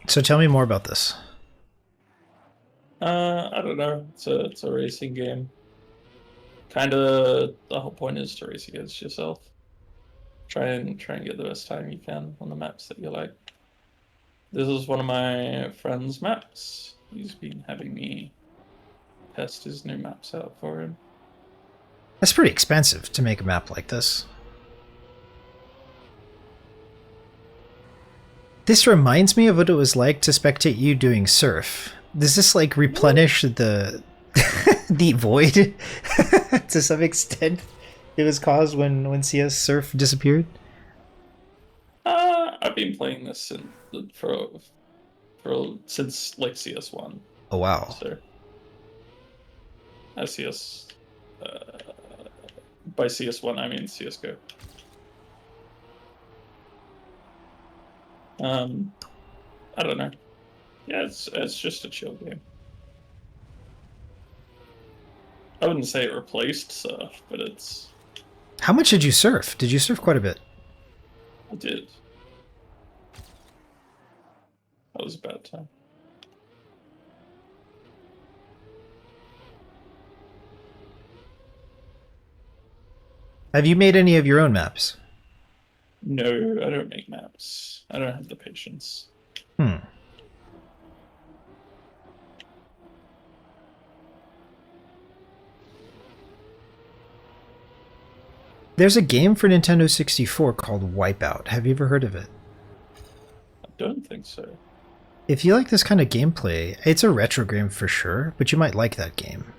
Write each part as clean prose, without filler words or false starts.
So tell me more about this. I don't know. It's a racing game. Kind of the whole point is to race against yourself. Try and get the best time you can on the maps that you like. This is one of my friend's maps. He's been having me test his new maps out for him. That's pretty expensive to make a map like this. This reminds me of what it was like to spectate you doing surf. Does this like replenish the the void to some extent it was caused when CS surf disappeared? I've been playing this since like CS1. Oh wow. So CS uh, by CS1 I mean CS:GO. Um, I don't know. Yeah, it's just a chill game. I wouldn't say it replaced surf, but How much did you surf? Did you surf quite a bit? it did. That was a bad time. Have you made any of your own maps? No, I don't make maps. I don't have the patience. Hmm. There's a game for Nintendo 64 called Wipeout. Have you ever heard of it? I don't think so. If you like this kind of gameplay, it's a retro game for sure, but you might like that game.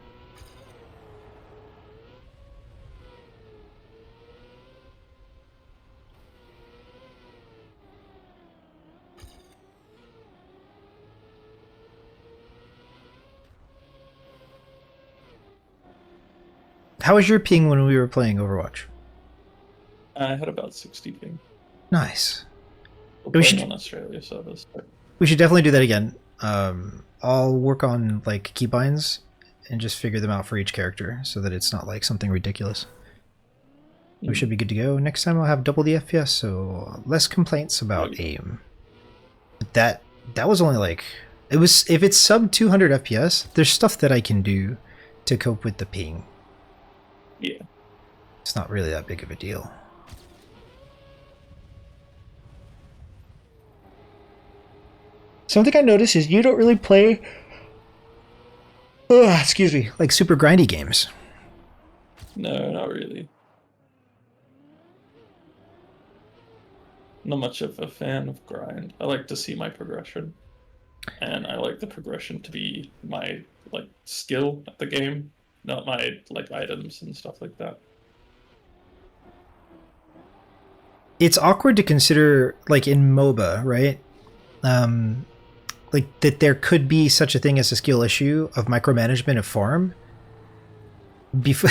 How was your ping when we were playing Overwatch? I had about 60 ping. Nice. We're We playing should on Australia servers. we should definitely do that again. I'll work on like keybinds and just figure them out for each character so that it's not like something ridiculous. We should be good to go. Next time I'll have double the FPS, so less complaints about aim. But that was only like it was if it's sub 200 FPS, there's stuff that I can do to cope with the ping. Yeah. It's not really that big of a deal. Something I noticed is you don't really play excuse me, like super grindy games. No, not really. Not much of a fan of grind. I like to see my progression. And I like the progression to be my like skill at the game, not my like items and stuff like that. It's awkward to consider like in MOBA, right? Um like that there could be such a thing as a skill issue of micromanagement of farm before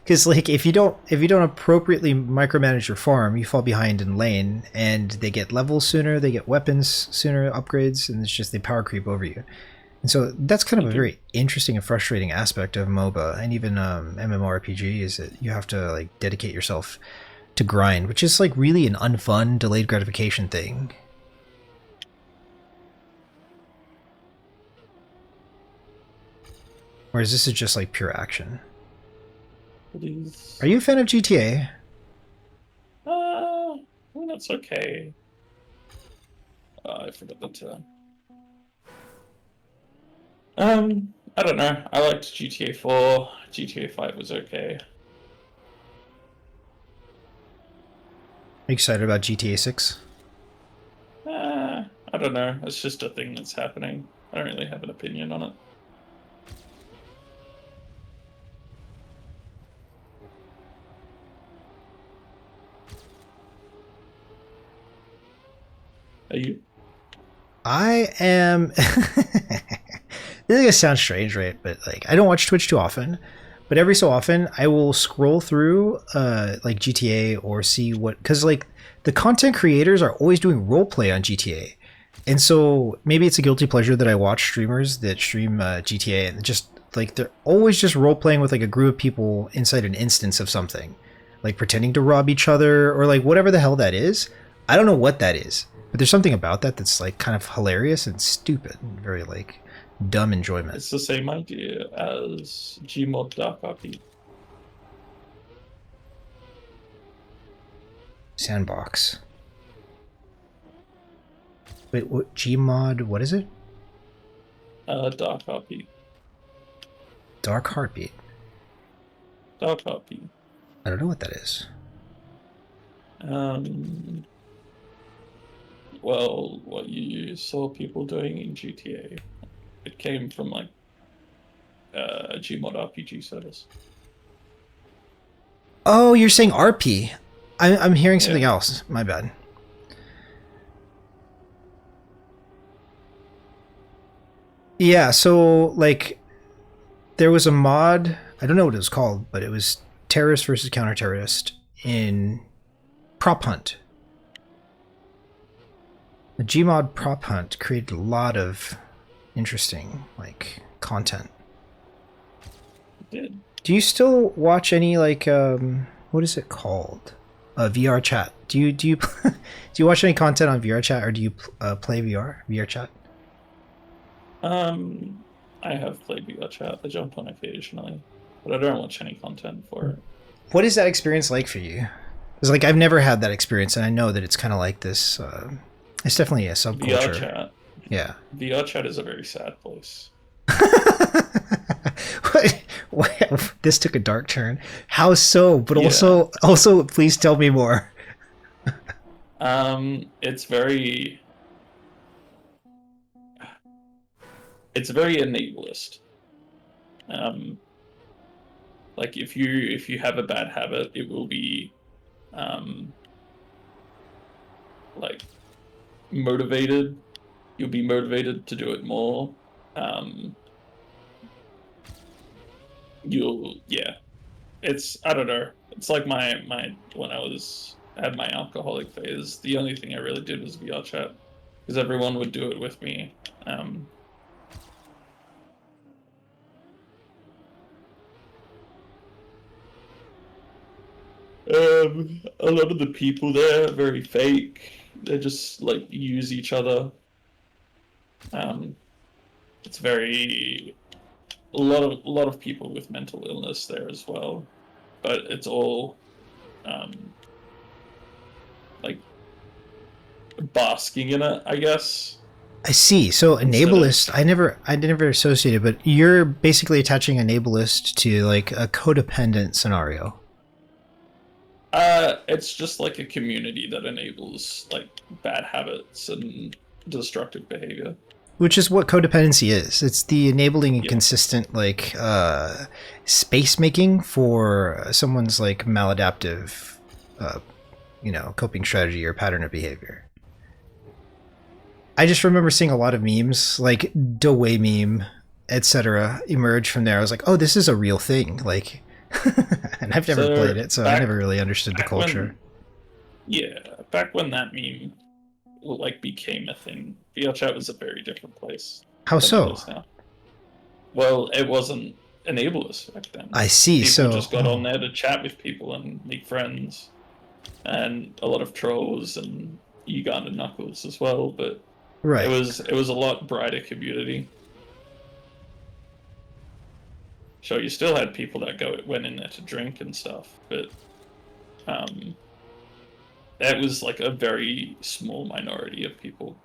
because like if you don't appropriately micromanage your farm, you fall behind in lane and they get levels sooner, they get weapons sooner, upgrades, and it's just they power creep over you. And so that's kind of a very interesting and frustrating aspect of MOBA and even MMORPG is that you have to like dedicate yourself to grind, which is like really an unfun delayed gratification thing. Whereas this is just like pure action. Please. Are you a fan of GTA? Well, that's okay. I forgot the term. I don't know. I liked GTA 4. GTA 5 was okay. Are you excited about GTA 6? I don't know. It's just a thing that's happening. I don't really have an opinion on it. Are you? I am. This is gonna sound strange, right? But like, I don't watch Twitch too often, but every so often I will scroll through like GTA or see what because like the content creators are always doing roleplay on GTA, and so maybe it's a guilty pleasure that I watch streamers that stream GTA and just like they're always just role playing with like a group of people inside an instance of something, like pretending to rob each other or like whatever the hell that is. I don't know what that is, But there's something about that that's like kind of hilarious and stupid, and very like dumb enjoyment. It's the same idea as Gmod Dark RP. Sandbox. Wait, what? Gmod? What is it? Dark RP. Dark Heartbeat. Dark RP. I don't know what that is. Well, what you saw people doing in GTA, it came from like a Gmod RPG service. Oh, you're saying RP. I'm hearing something Yeah. else. My bad. Yeah, so like there was a mod, I don't know what it was called, but it was terrorist versus counter-terrorist in Prop Hunt. The Gmod Prop Hunt created a lot of interesting like content. It did. Do you still watch any like what is it called? VR chat. Do you do you watch any content on VR chat, or do you play VR chat? I have played VR chat. I jump on occasionally, but I don't watch any content for it. What is that experience like for you? Because like I've never had that experience, and I know that it's kind of like this. It's definitely a subculture. VR chat. Yeah. VR chat is a very sad place. This took a dark turn. How so? But Yeah. also, please tell me more. It's very enablist. Like if you have a bad habit, it will be like motivated. You'll be motivated to do it more. It's, I don't know. It's like my when I had my alcoholic phase, the only thing I really did was VR chat because everyone would do it with me. A lot of the people there are very fake. They just like use each other. It's very a lot of people with mental illness there as well, but it's all like basking in it, I guess. I see. So Instead of- enablist, I never associated, but you're basically attaching enablist to like a codependent scenario. It's just like a community that enables like bad habits and destructive behavior. Which is what codependency is. It's the enabling and Yeah. consistent like space making for someone's like maladaptive coping strategy or pattern of behavior. I just remember seeing a lot of memes like Dewey meme, etc. emerge from there. I was like, oh, this is a real thing. Like, and I've never played it, so I never really understood the culture. Back when that meme like became a thing, VR chat was a very different place. How than so? it is now. Well, it wasn't enablers back then. I see. People So just got on there to chat with people and make friends, and a lot of trolls and Uganda knuckles as well. But right. it was a lot brighter community. So you still had people that went in there to drink and stuff, but that was like a very small minority of people.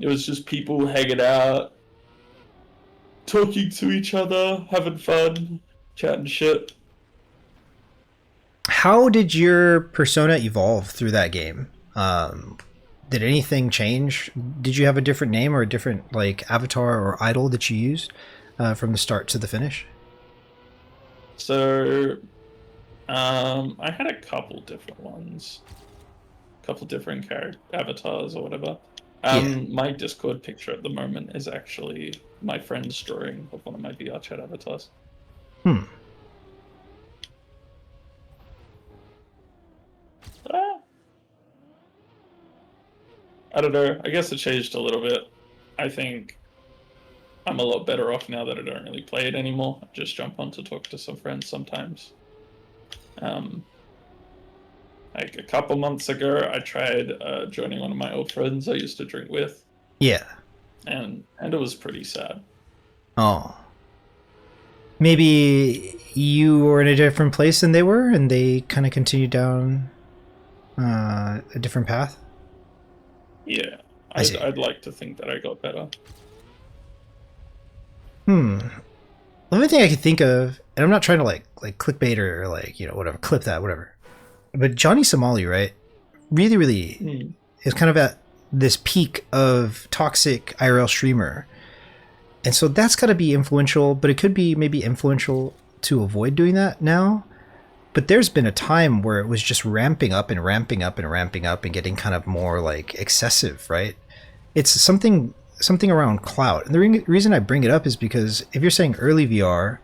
It was just people hanging out, talking to each other, having fun, chatting shit. How did your persona evolve through that game? Did anything change? Did you have a different name or a different like avatar or idol that you used from the start to the finish? So, I had a couple different ones, couple different avatars or whatever. My Discord picture at the moment is actually my friend's drawing of one of my VR chat avatars. I don't know. I guess it changed a little bit. I think I'm a lot better off now that I don't really play it anymore. I just jump on to talk to some friends sometimes. Like a couple months ago, I tried joining one of my old friends I used to drink with, Yeah. and it was pretty sad. Oh. Maybe you were in a different place than they were, and they kind of continued down a different path. Yeah, I see. I'd like to think that I got better. Hmm. The only thing I could think of, and I'm not trying to like clickbait or like whatever, clip that, whatever. But Johnny Somali, right? Really, really Hmm. is kind of at this peak of toxic IRL streamer, and so that's got to be influential. But it could be maybe influential to avoid doing that now. But there's been a time where it was just ramping up and ramping up and ramping up and getting kind of more like excessive, right? It's something around clout. And the reason I bring it up is because if you're saying early VR,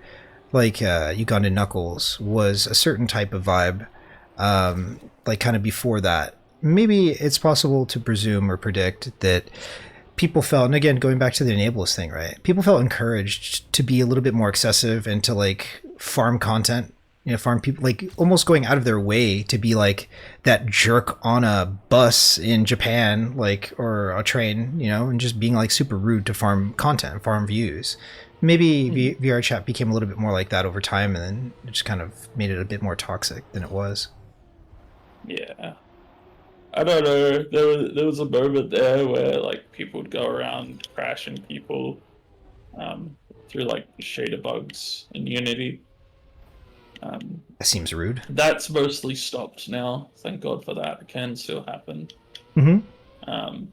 like Ugandan Knuckles was a certain type of vibe, like kind of before that, maybe it's possible to presume or predict that people felt, and again, going back to the enablers thing, right? People felt encouraged to be a little bit more excessive and to like farm content, farm people, like almost going out of their way to be like that jerk on a bus in Japan, like, or a train, and just being like super rude to farm content, farm views. Maybe VR chat became a little bit more like that over time, and then it just kind of made it a bit more toxic than it was. Yeah. I don't know. There was a moment there where like people would go around crashing people through like shader bugs in Unity. That seems rude. That's mostly stopped now. Thank God for that. It can still happen. Mm-hmm. Um,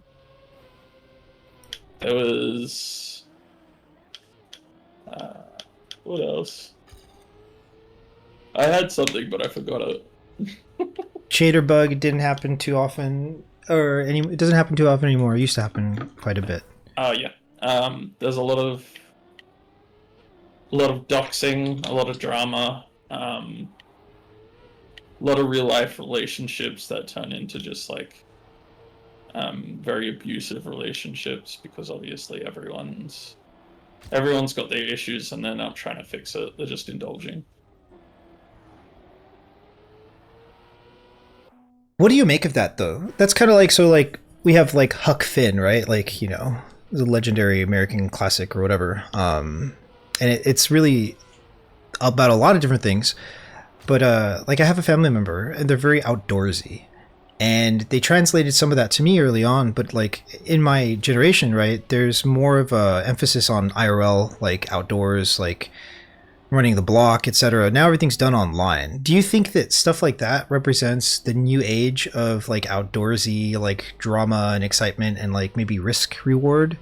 there was uh, what else? I had something, but I forgot it. Shader bug didn't happen too often, or it doesn't happen too often anymore. It used to happen quite a bit. Oh yeah. There's a lot of doxing, a lot of drama, a lot of real life relationships that turn into just like very abusive relationships because obviously everyone's got their issues and they're not trying to fix it. They're just indulging. What do you make of that though? That's kind of like, so like we have like Huck Finn, right? Like, the legendary American classic or whatever. And it's really about a lot of different things. But like I have a family member and they're very outdoorsy. And they translated some of that to me early on, but like in my generation, right, there's more of a emphasis on IRL, like outdoors, like running the block, etc. Now everything's done online. Do you think that stuff like that represents the new age of like outdoorsy, like drama and excitement and like maybe risk reward?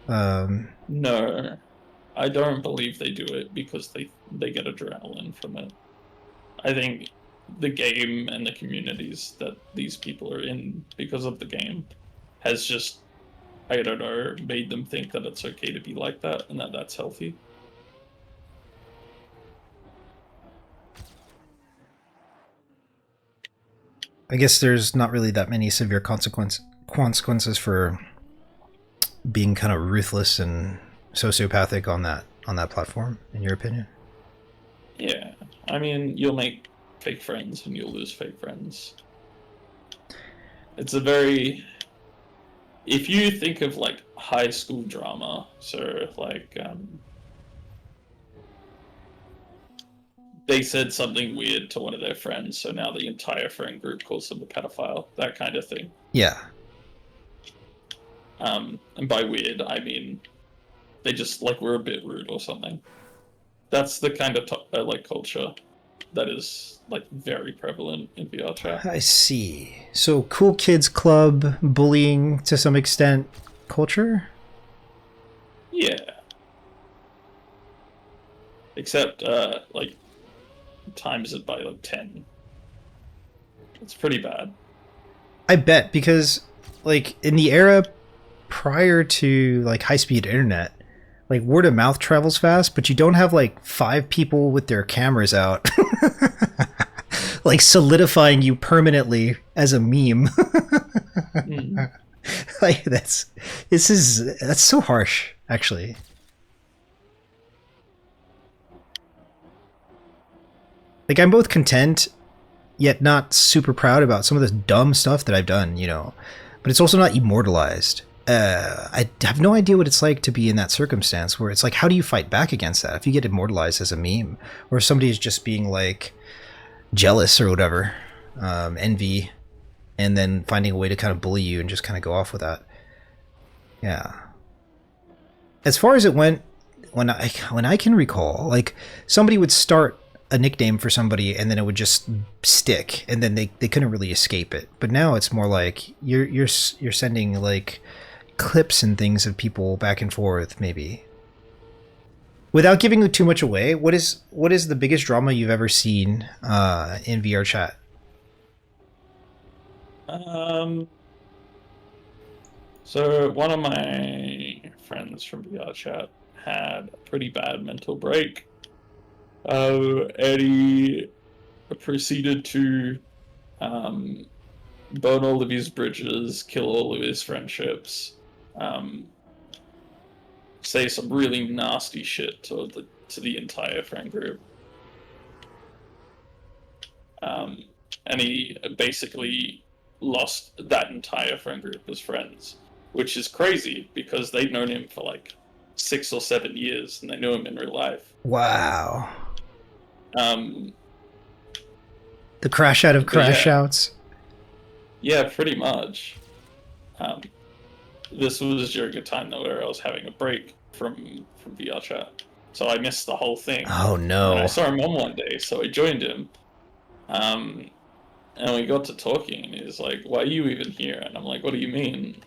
No, I don't believe they do it because they get adrenaline from it. I think the game and the communities that these people are in because of the game has just, I don't know, made them think that it's okay to be like that and that that's healthy. I guess there's not really that many severe consequences for being kind of ruthless and sociopathic on that platform, in your opinion. Yeah, I mean, you'll make fake friends and you'll lose fake friends. It's a very, if you think of like high school drama, so like they said something weird to one of their friends, so now the entire friend group calls them a pedophile, that kind of thing. Yeah. And by weird, I mean they just like were a bit rude or something. That's the kind of like culture that is like very prevalent in VR chat. I see. So cool kids club, bullying to some extent, culture? Yeah. Except like times it by like 10. It's pretty bad. I bet, because like in the era prior to like high speed internet, like word of mouth travels fast, but you don't have like 5 people with their cameras out like solidifying you permanently as a meme. Like that's so harsh, actually. Like I'm both content yet not super proud about some of the dumb stuff that I've done, but it's also not immortalized. I have no idea what it's like to be in that circumstance where it's like, how do you fight back against that if you get immortalized as a meme, or somebody's just being like jealous or whatever, envy, and then finding a way to kind of bully you and just kind of go off with that. Yeah. As far as it went, when I can recall, like somebody would start a nickname for somebody and then it would just stick and then they couldn't really escape it. But now it's more like you're sending like clips and things of people back and forth, maybe. Without giving too much away, what is the biggest drama you've ever seen in VR chat? So one of my friends from VR chat had a pretty bad mental break. And he proceeded to burn all of his bridges, kill all of his friendships, say some really nasty shit to the entire friend group. And he basically lost that entire friend group as friends, which is crazy because they'd known him for like 6 or 7 years and they knew him in real life. Wow. The crash out of crash outs. Yeah, pretty much. This was during a time though where I was having a break from VR chat, so I missed the whole thing. Oh no! And I saw him on one day, so I joined him. And we got to talking, and he was like, "Why are you even here?" And I'm like, "What do you mean?"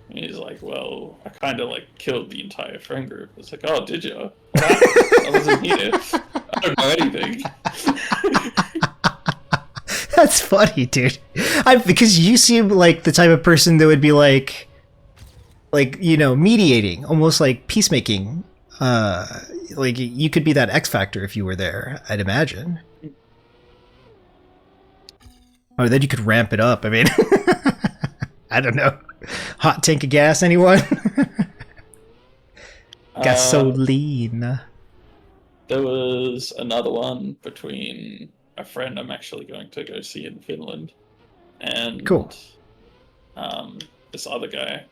And he's like, "Well, I kind of like killed the entire friend group." It's like, "Oh, did you? What happened? I wasn't here. I don't know anything." That's funny, dude. Because you seem like the type of person that would be like mediating, almost like peacemaking. Like you could be that X factor if you were there, I'd imagine. Or then you could ramp it up. I mean, I don't know. Hot tank of gas, anyone? Gasoline. There was another one between a friend I'm actually going to go see in Finland and cool. This other guy.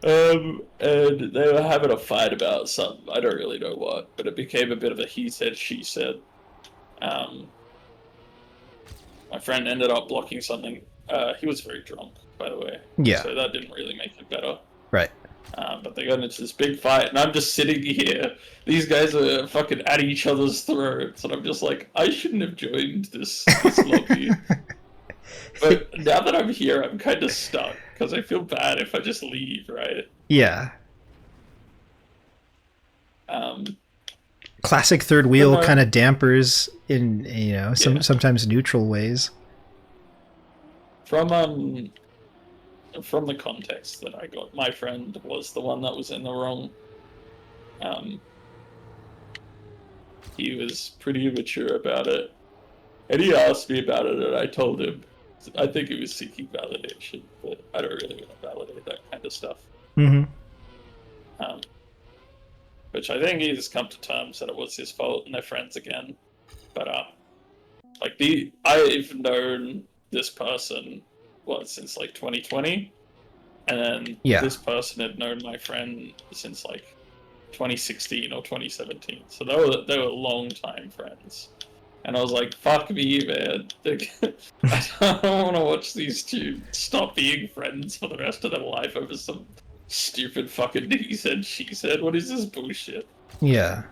And they were having a fight about something. I don't really know what, but it became a bit of a he said, she said. My friend ended up blocking something. He was very drunk, by the way. Yeah. So that didn't really make it better. Right. But they got into this big fight, and I'm just sitting here. These guys are fucking at each other's throats, and I'm just like, I shouldn't have joined this lobby. But now that I'm here, I'm kind of stuck, because I feel bad if I just leave, right? Yeah. Classic third wheel kind of dampers in, sometimes neutral ways. From the context that I got, my friend was the one that was in the wrong. He was pretty immature about it, and he asked me about it, and I told him I think he was seeking validation, but I don't really want to validate that kind of stuff. Mm-hmm. Which I think he's come to terms that it was his fault, and they're friends again. But I've known this person since like 2020, and then this person had known my friend since like 2016 or 2017. So they were long time friends, and I was like, "Fuck me, man! I don't want to watch these two stop being friends for the rest of their life over some stupid fucking he said, she said. What is this bullshit?" Yeah.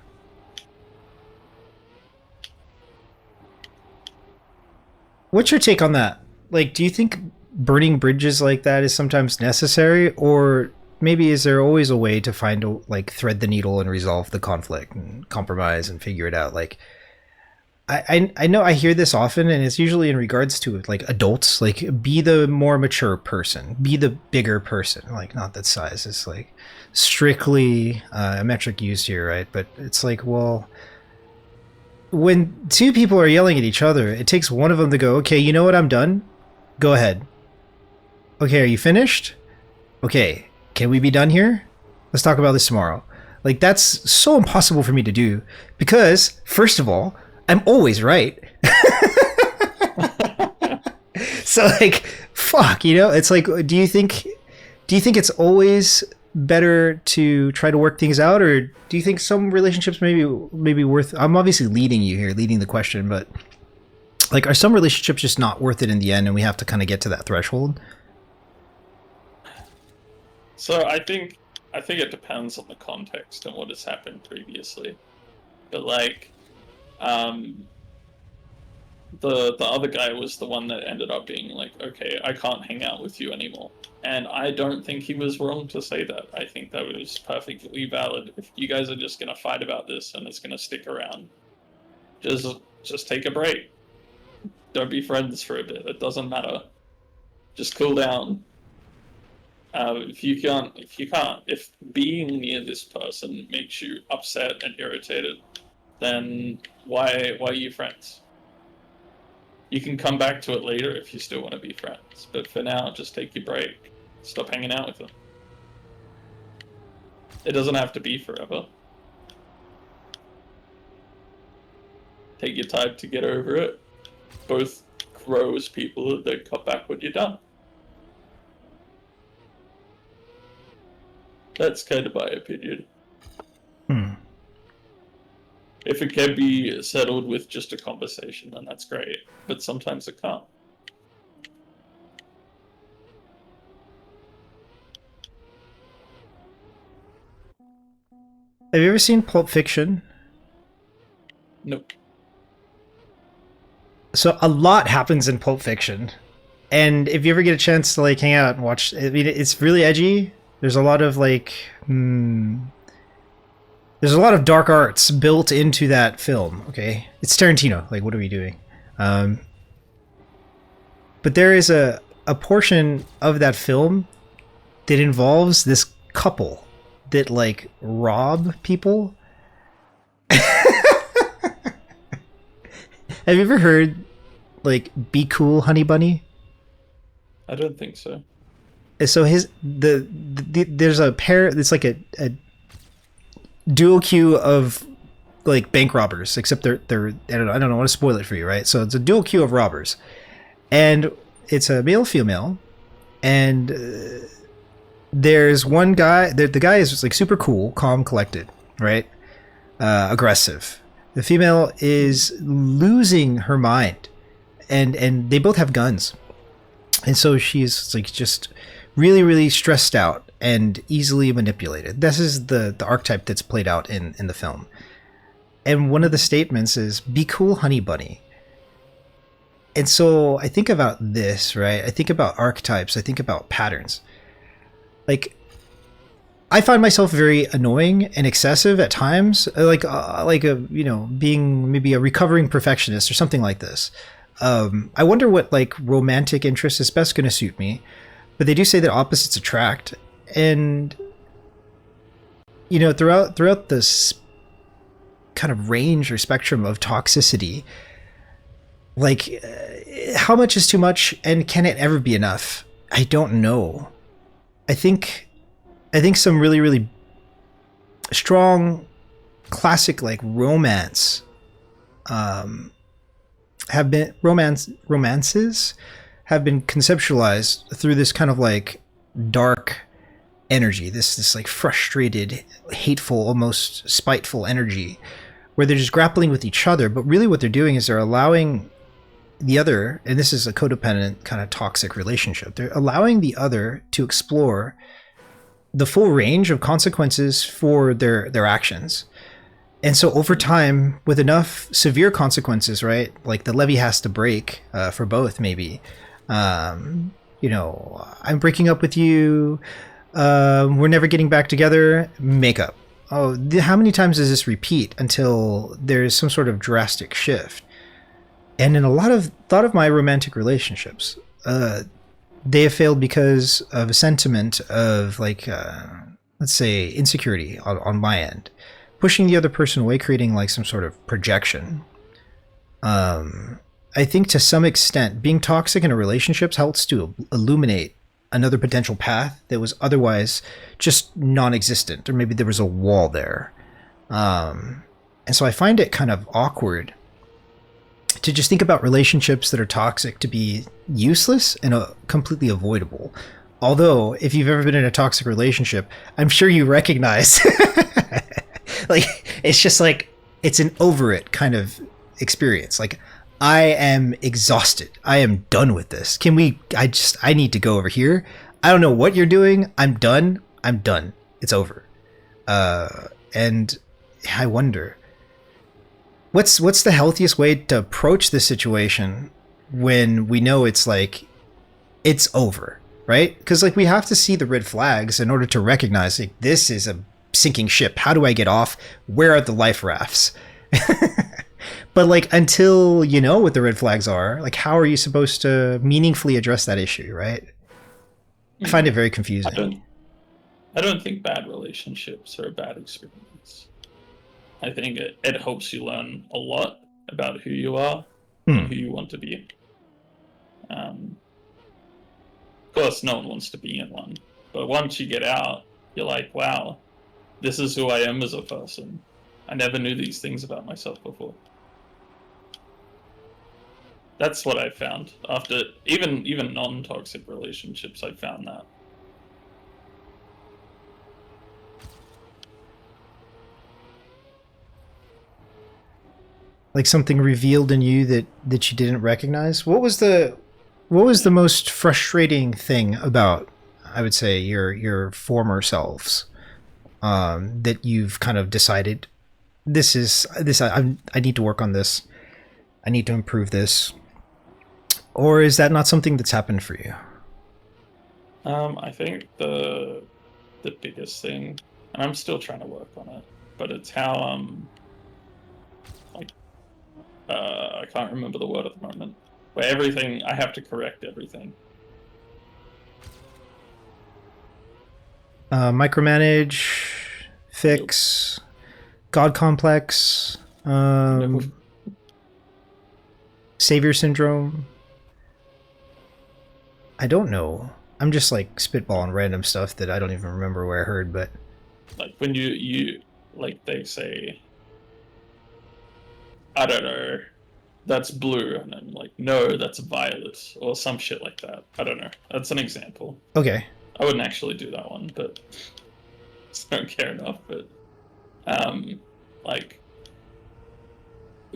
What's your take on that? Like, do you think burning bridges like that is sometimes necessary, or maybe is there always a way to thread the needle and resolve the conflict and compromise and figure it out? Like, I know I hear this often, and it's usually in regards to like adults, like be the more mature person, be the bigger person. Like, not that size is like strictly a metric used here, right? But it's like, well, when two people are yelling at each other, it takes one of them to go, okay, you know what, I'm done. Go ahead. Okay, are you finished? Okay, can we be done here? Let's talk about this tomorrow. Like, that's so impossible for me to do because, first of all, I'm always right. So like, fuck, you know, it's like, do you think it's always better to try to work things out, or do you think some relationships maybe worth? I'm obviously leading you here, leading the question, but like, are some relationships just not worth it in the end, and we have to kind of get to that threshold? So I think it depends on the context and what has happened previously. But like, um, the other guy was the one that ended up being like, okay, I can't hang out with you anymore. And I don't think he was wrong to say that. I think that was perfectly valid. If you guys are just gonna fight about this and it's gonna stick around, just take a break. Don't be friends for a bit. It doesn't matter. Just cool down. If being near this person makes you upset and irritated, then why are you friends? You can come back to it later if you still want to be friends, but for now, just take your break. Stop hanging out with them. It doesn't have to be forever. Take your time to get over it. Both grow as people and then come back when you're done. That's kind of my opinion. Hmm. If it can be settled with just a conversation, then that's great. But sometimes it can't. Have you ever seen Pulp Fiction? Nope. So a lot happens in Pulp Fiction, and if you ever get a chance to like hang out and watch, I mean, it's really edgy. There's a lot of like, there's a lot of dark arts built into that film. Okay, it's Tarantino. Like, what are we doing? Um, but there is a portion of that film that involves this couple that like rob people. Have you ever heard like "Be Cool, Honey Bunny"? I don't think so. So there's a pair. It's like a dual queue of like bank robbers, except they're I don't know. I want to spoil it for you, right? So it's a dual queue of robbers, and it's a male female, and there's one guy. The guy is like super cool, calm, collected, right? Aggressive. The female is losing her mind, and they both have guns, and so she's like just really really stressed out and easily manipulated. This is the archetype that's played out in the film. And one of the statements is "Be cool, honey bunny." And so I think about this, right? I think about archetypes. I think about patterns. Like, I find myself very annoying and excessive at times, like a being maybe a recovering perfectionist or something like this. I wonder what like romantic interest is best going to suit me, but they do say that opposites attract, and throughout this kind of range or spectrum of toxicity, like how much is too much, and can it ever be enough? I don't know. I think some really, really strong classic like romances have been conceptualized through this kind of like dark energy, this like frustrated, hateful, almost spiteful energy, where they're just grappling with each other, but really what they're doing is they're allowing the other, and this is a codependent kind of toxic relationship, they're allowing the other to explore the full range of consequences for their actions. And so over time, with enough severe consequences, right, like the levee has to break for both, maybe. I'm breaking up with you, we're never getting back together, make up. Oh, how many times does this repeat until there's some sort of drastic shift? And in a lot of my romantic relationships, they have failed because of a sentiment of like, let's say, insecurity on my end, pushing the other person away, creating like some sort of projection. I think to some extent, being toxic in a relationship helps to illuminate another potential path that was otherwise just non-existent, or maybe there was a wall there. And so I find it kind of awkward to just think about relationships that are toxic to be useless and completely avoidable. Although, if you've ever been in a toxic relationship, I'm sure you recognize, like, it's just like, it's an over it kind of experience. Like, I am exhausted. I am done with this. I need to go over here. I don't know what you're doing. I'm done. It's over. And I wonder, what's the healthiest way to approach this situation when we know it's like, it's over, right? Because like we have to see the red flags in order to recognize like this is a sinking ship. How do I get off? Where are the life rafts? But like until you know what the red flags are, like how are you supposed to meaningfully address that issue, right? I find it very confusing. I don't think bad relationships are a bad experience. I think it helps you learn a lot about who you are and who you want to be. Of course, no one wants to be in one. But once you get out, you're like, wow, this is who I am as a person. I never knew these things about myself before. That's what I found. After even non-toxic relationships, I found that. Like something revealed in you that you didn't recognize. What was the most frustrating thing about, I would say, your former selves, that you've kind of decided I need to work on this, I need to improve this, or is that not something that's happened for you? I think the biggest thing, and I'm still trying to work on it, but it's how I can't remember the word at the moment. Where everything, I have to correct everything. Micromanage, fix, God complex, savior syndrome. I don't know. I'm just like spitballing random stuff that I don't even remember where I heard, but like when you like they say, I don't know, that's blue, and I'm like, no, that's violet, or some shit like that. I don't know. That's an example. Okay. I wouldn't actually do that one, but just don't care enough. But like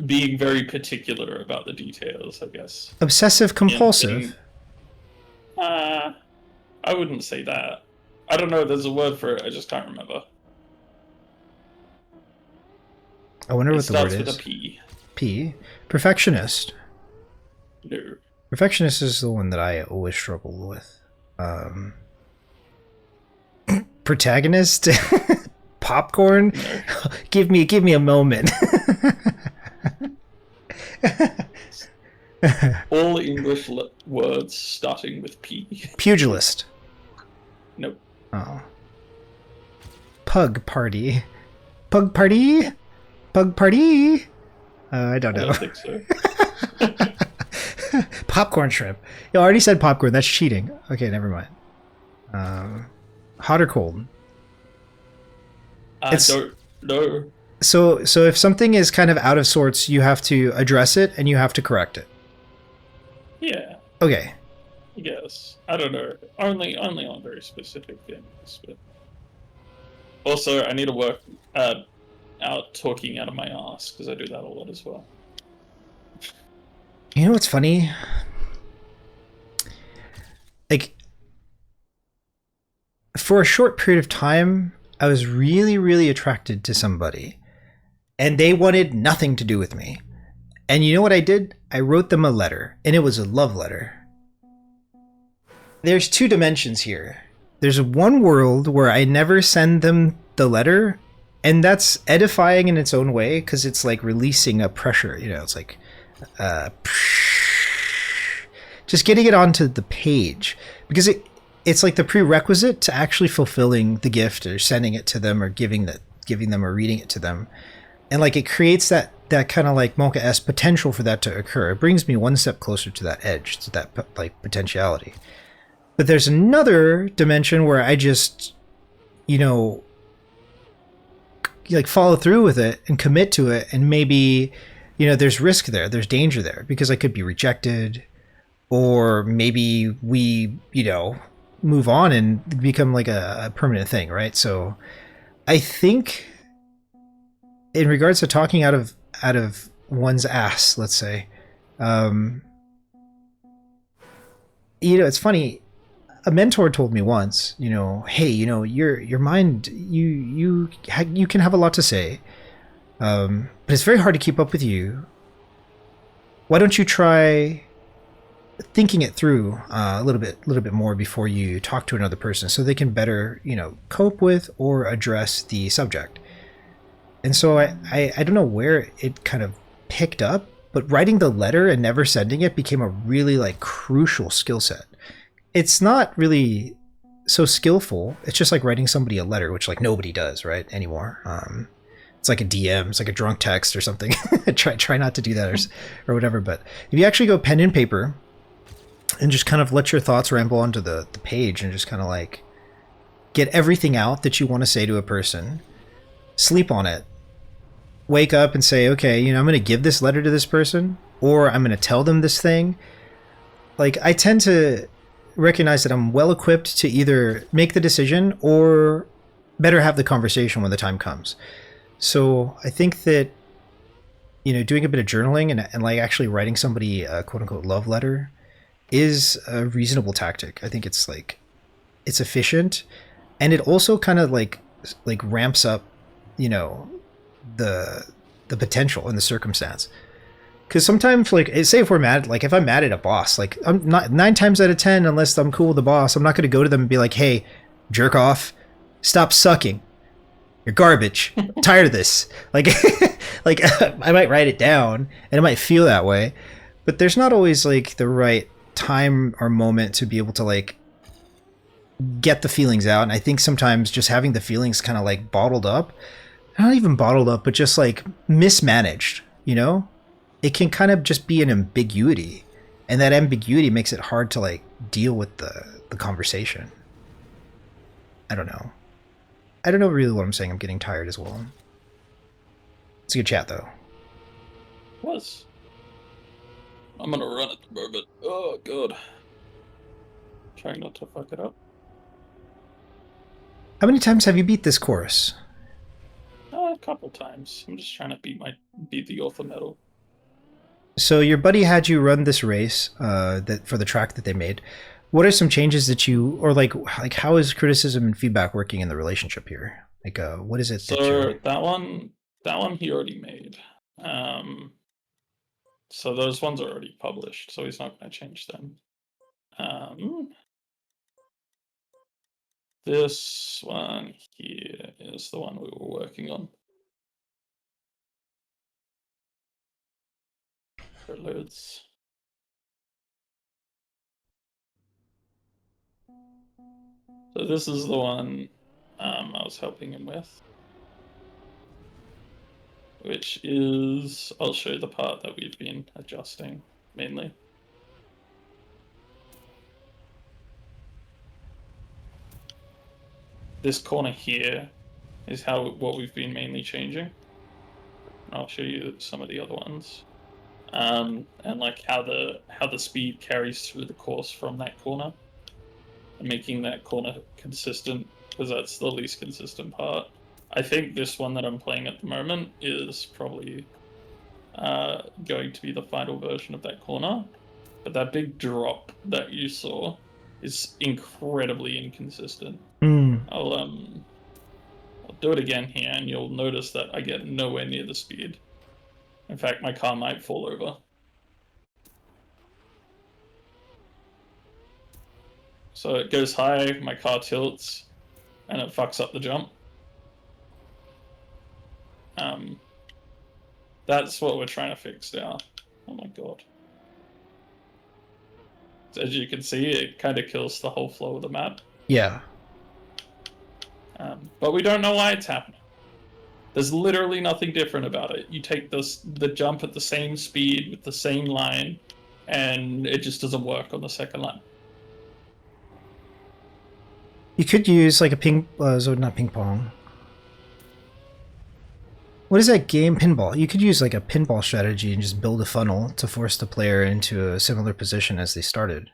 being very particular about the details, I guess. Obsessive compulsive. I wouldn't say that. I don't know. There's a word for it. I just can't remember. I wonder what the word is. It starts with a P. P. Perfectionist. No. Perfectionist is the one that I always struggle with. Protagonist. Popcorn. No. Give me a moment. All English words starting with P. Pugilist. Nope. Oh. Pug party. Pug party? Pug party? I don't know. I don't think so. Popcorn shrimp. You already said popcorn. That's cheating. Okay, never mind. Hot or cold? I don't know. So if something is kind of out of sorts, you have to address it and you have to correct it. Yeah. Okay. Yes. I don't know. Only on very specific things. But also, I need to work out talking out of my ass, because I do that a lot as well. You know what's funny? Like, for a short period of time, I was really, really attracted to somebody, and they wanted nothing to do with me. And you know what I did? I wrote them a letter, and it was a love letter. There's two dimensions here. There's one world where I never send them the letter, and that's edifying in its own way, because it's like releasing a pressure, you know, it's like just getting it onto the page, because it's like the prerequisite to actually fulfilling the gift or sending it to them or giving them or reading it to them. And like it creates that kind of like Monka-esque potential for that to occur. It brings me one step closer to that edge, to that like potentiality. But there's another dimension where I just, you know, like follow through with it and commit to it, and maybe, there's risk there, there's danger there, because I could be rejected, or maybe we, move on and become like a permanent thing, right? So I think in regards to talking out of one's ass, let's say, um, it's funny. A mentor told me once, hey, your mind, you can have a lot to say, but it's very hard to keep up with you. Why don't you try thinking it through a little bit more before you talk to another person, so they can better, cope with or address the subject. And so I don't know where it kind of picked up, but writing the letter and never sending it became a really like crucial skill set. It's not really so skillful. It's just like writing somebody a letter, which like nobody does right anymore. It's like a DM, it's like a drunk text or something. try not to do that, or whatever. But if you actually go pen and paper and just kind of let your thoughts ramble onto the page and just kind of like get everything out that you want to say to a person, sleep on it, wake up and say, okay, I'm going to give this letter to this person, or I'm going to tell them this thing. Like, I tend to recognize that I'm well equipped to either make the decision or better have the conversation when the time comes. So I think that, doing a bit of journaling and like actually writing somebody a quote unquote love letter is a reasonable tactic. I think it's like, it's efficient, and it also kind of like ramps up, the potential and the circumstance. Because sometimes, like, say if we're mad, like if I'm mad at a boss, like I'm not 9 times out of 10, unless I'm cool with the boss, I'm not going to go to them and be like, hey, jerk off, stop sucking, you're garbage, I'm tired of this. Like, like I might write it down and it might feel that way, but there's not always like the right time or moment to be able to like get the feelings out. And I think sometimes just having the feelings kind of like bottled up, not even bottled up, but just like mismanaged, it can kind of just be an ambiguity, and that ambiguity makes it hard to like deal with the conversation. I don't know really what I'm saying. I'm getting tired as well. It's a good chat though. Was. I'm gonna run at the moment. Oh god. Trying not to fuck it up. How many times have you beat this chorus? A couple times. I'm just trying to beat the author medal. So your buddy had you run this race that for the track that they made. What are some changes that you, or like how is criticism and feedback working in the relationship here? Like what is it? So that one he already made. So those ones are already published, so he's not going to change them. This one here is the one we were working on. It loads. So this is the one I was helping him with, which is, I'll show you the part that we've been adjusting mainly. This corner here is what we've been mainly changing. I'll show you some of the other ones, and like how the speed carries through the course from that corner, and making that corner consistent, because that's the least consistent part. I think this one that I'm playing at the moment is probably going to be the final version of that corner, but that big drop that you saw is incredibly inconsistent. I'll do it again here, and you'll notice that I get nowhere near the speed. In fact, my car might fall over. So it goes high, my car tilts, and it fucks up the jump. That's what we're trying to fix now. Oh my god. As you can see, it kind of kills the whole flow of the map. Yeah. But we don't know why it's happening. There's literally nothing different about it. You take the jump at the same speed with the same line, and it just doesn't work on the second line. You could use like a not ping pong. What is that game? Pinball. You could use like a pinball strategy and just build a funnel to force the player into a similar position as they started.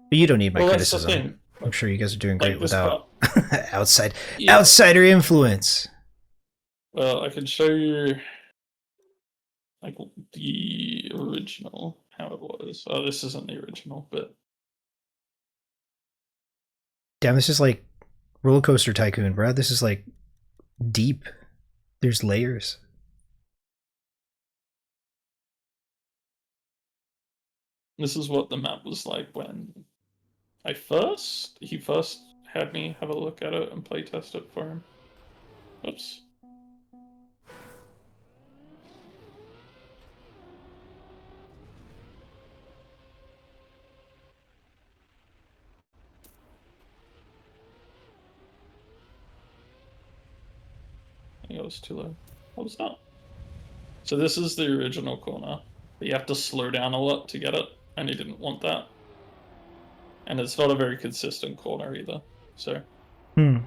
But you don't need my Well, that's the criticism. thing. I'm sure you guys are doing great Like this without part. Yeah. outsider influence. Well, I can show you like the original how it was. Oh, this isn't the original, but Damn, this is like Roller Coaster Tycoon, bro. This is like deep. There's layers. this is what the map was like when he first had me have a look at it and play test it for him. Oops. I think I was too low. What was that? So this is the original corner, but you have to slow down a lot to get it, and he didn't want that. And it's not a very consistent corner either. So Hmm.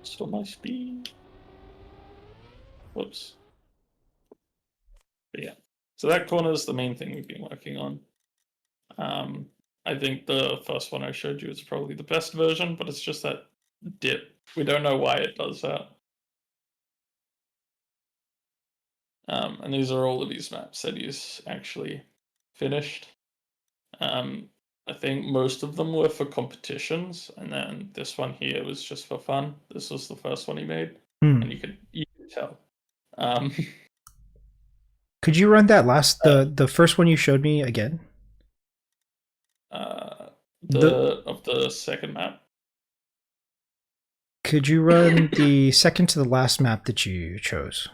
still my speed. Whoops. But yeah. So that corner is the main thing we've been working on. I think the first one I showed you is probably the best version, but it's just that dip. We don't know why it does that. And these are all of these maps that he's actually finished. I think most of them were for competitions, and then this one here was just for fun. This was the first one he made, Hmm. and you could tell. Um, Could you run that the first one you showed me again? The of the second map. Could you run the second to the last map that you chose?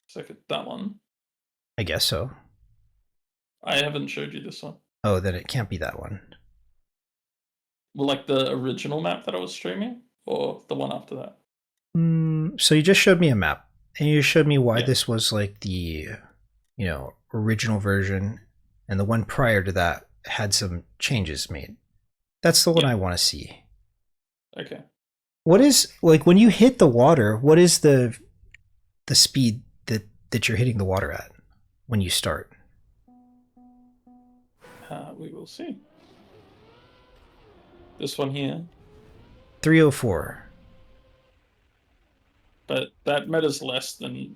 Second, that one. I guess so. I haven't showed you this one. Oh, then it can't be that one. Well, like the original map that I was streaming, or the one after that. So you just showed me a map, and you showed me why Yeah. this was like the, original version, and the one prior to that had some changes made. That's the one Yeah. I want to see. Okay. What is like when you hit the water? What is the speed that you're hitting the water at when you start? We will see. This one here. 304. But that matters less than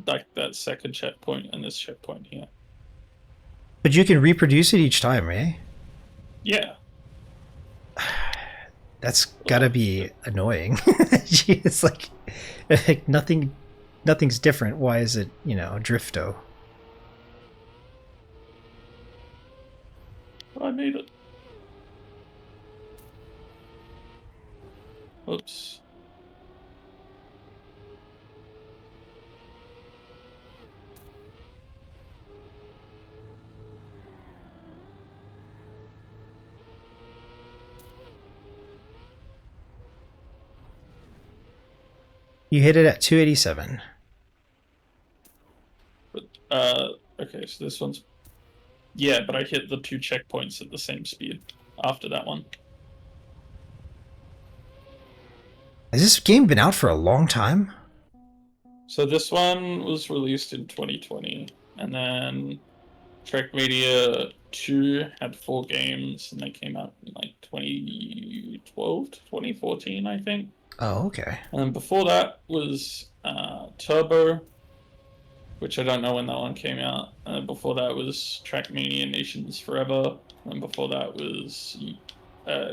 like that second checkpoint and this checkpoint here. But you can reproduce it each time, right? Yeah. That's gotta be annoying. It's like nothing's different. Why is it, drifto? I made it. Oops. You hit it at 287. But okay, so this one's but I hit the two checkpoints at the same speed after that one. Has this game been out for a long time? So this one was released in 2020, and then TrackMania 2 had 4 games, and they came out in like 2012 to 2014, I think. Oh, okay. And before that was Turbo, which I don't know when that one came out. And before that was TrackMania Nations Forever, and before that was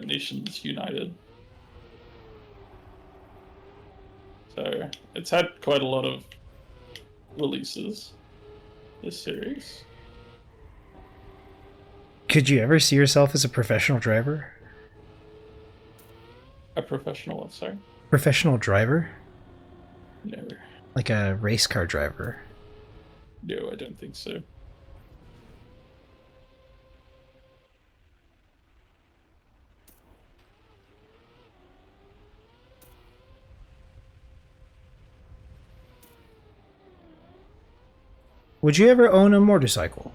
Nations United. So it's had quite a lot of releases, this series. Could you ever see yourself as a professional driver? A professional, sorry? Professional driver? No. Like a race car driver? No, I don't think so. Would you ever own a motorcycle?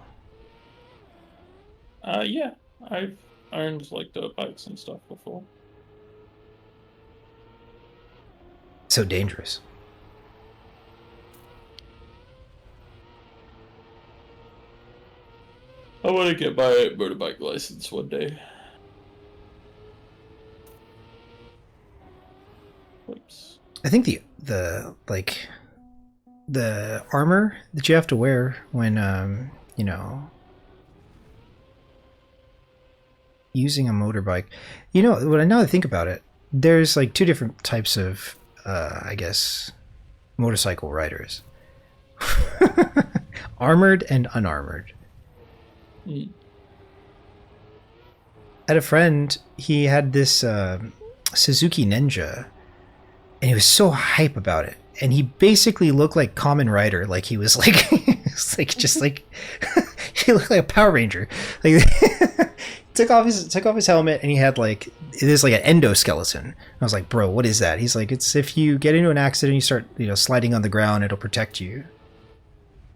Yeah, I've owned like dirt bikes and stuff before. so dangerous. I want to get my motorbike license one day. Oops. I think the armor that you have to wear when using a motorbike. When now I think about it, there's like two different types of I guess motorcycle riders. Armored and unarmored. Mm. I had a friend, he had this Suzuki Ninja, and he was so hype about it. And he basically looked like Kamen Rider, like he was like, it's like just like he looked like a Power Ranger. Like took off his helmet, and he had like it is like an endoskeleton. I was like, bro, what is that? He's like, it's if you get into an accident, you start sliding on the ground, it'll protect you.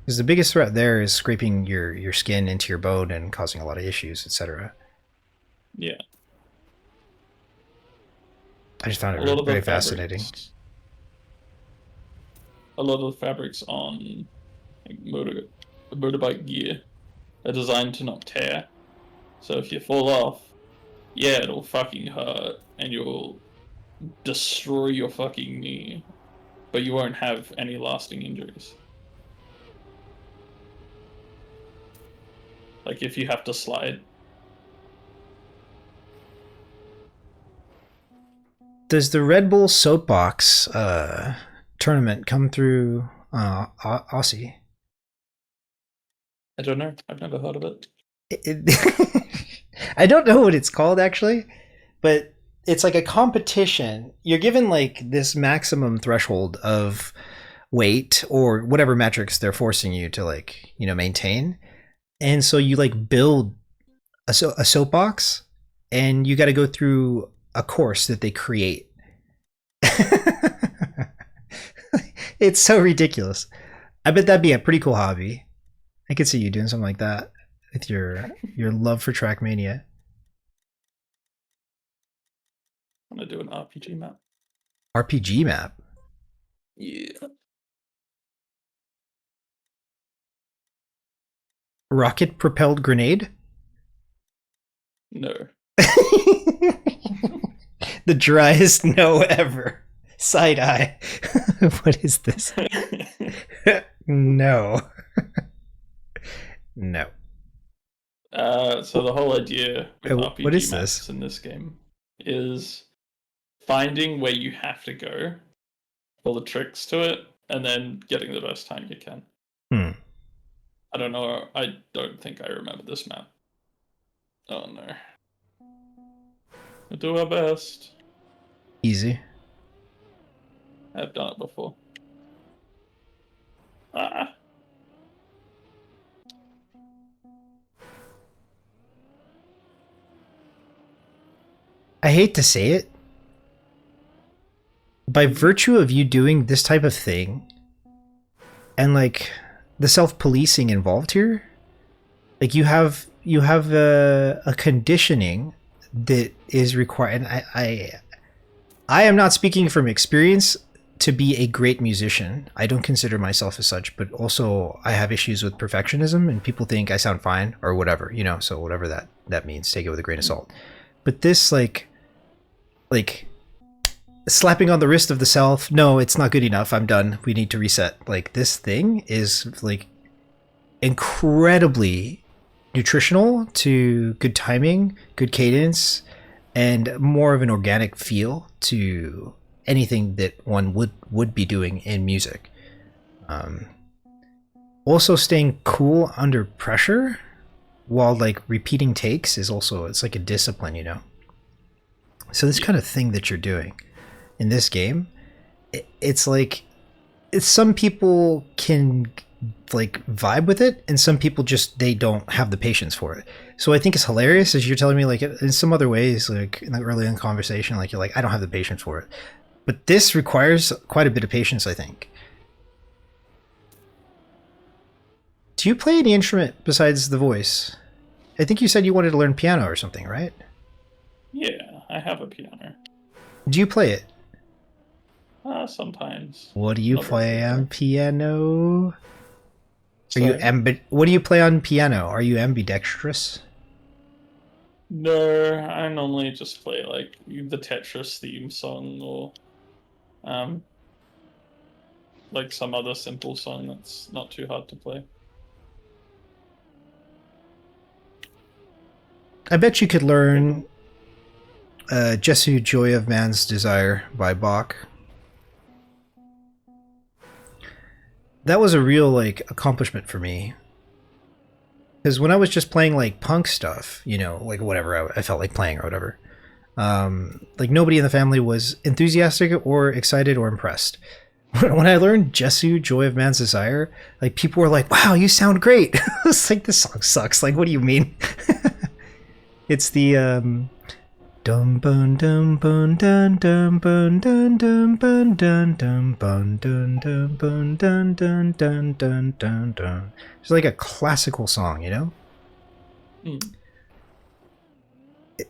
Because the biggest threat there is scraping your skin into your bone and causing a lot of issues, etc. Yeah. I just found it very fascinating. A lot of the fabrics on motorbike gear are designed to not tear. So if you fall off, yeah, it'll fucking hurt and you'll destroy your fucking knee, but you won't have any lasting injuries. Like if you have to slide. Does the Red Bull Soapbox tournament come through Aussie? I don't know. I've never heard of it. I don't know what it's called actually, but it's like a competition. You're given like this maximum threshold of weight or whatever metrics they're forcing you to like maintain, and so you like build a soapbox, and you got to go through a course that they create. It's so ridiculous. I bet that'd be a pretty cool hobby. I could see you doing something like that with your love for TrackMania. I'm gonna do an RPG map. RPG map? Yeah. Rocket propelled grenade? No. The driest no ever. Side eye. What is this? No. No. So the whole idea with RPG what is maps this? in this game is finding where you have to go, all the tricks to it, and then getting the best time you can. I don't know. I don't think I remember this map. Oh no. We'll do our best. Easy. I've done it before. Ah. I hate to say it. By virtue of you doing this type of thing, and like the self-policing involved here, like you have a conditioning that is required. And I am not speaking from experience to be a great musician. I don't consider myself as such, but also I have issues with perfectionism, and people think I sound fine or whatever, so whatever that means, take it with a grain of salt. But this like slapping on the wrist of the self, no, it's not good enough, I'm done, we need to reset. Like this thing is like incredibly nutritional to good timing, good cadence, and more of an organic feel to anything that one would be doing in music. Also staying cool under pressure while like repeating takes is also, it's like a discipline, So this kind of thing that you're doing in this game, it's like some people can like vibe with it, and some people just they don't have the patience for it. So I think it's hilarious as you're telling me, like in some other ways, like in the early in conversation, like you're like, I don't have the patience for it. But this requires quite a bit of patience, I think. Do you play any instrument besides the voice? I think you said you wanted to learn piano or something, right? Yeah, I have a piano. Do you play it? Sometimes. What do you Not very play on frequently. piano? Are you Sorry. What do you play on piano? Are you ambidextrous? No, I normally just play like the Tetris theme song or um like some other simple song that's not too hard to play. I bet you could But learn Jesu Joy of Man's Desire by Bach. That was a real like accomplishment for me. Because when I was just playing like punk stuff, you know, like whatever I felt like playing or whatever, like nobody in the family was enthusiastic or excited or impressed. When I learned Jesu, Joy of Man's Desire, like people were like, "Wow, you sound great." I was like, "This song sucks." Like, what do you mean? It's the dum bun dum bun dun dum bun dun dum bun dun dum bun dun dum bun dun dun dun dun dun dun. It's like a classical song, you know. mm,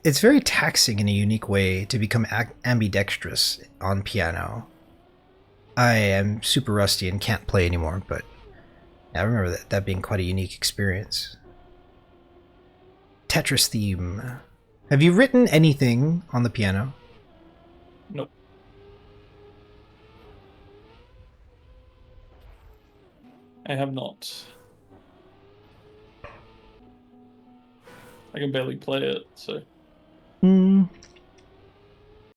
It's very taxing in a unique way to become ambidextrous on piano. I am super rusty and can't play anymore, but I remember that being quite a unique experience. Tetris theme. Have you written anything on the piano? nope. I have not. I can barely play it, so Hmm.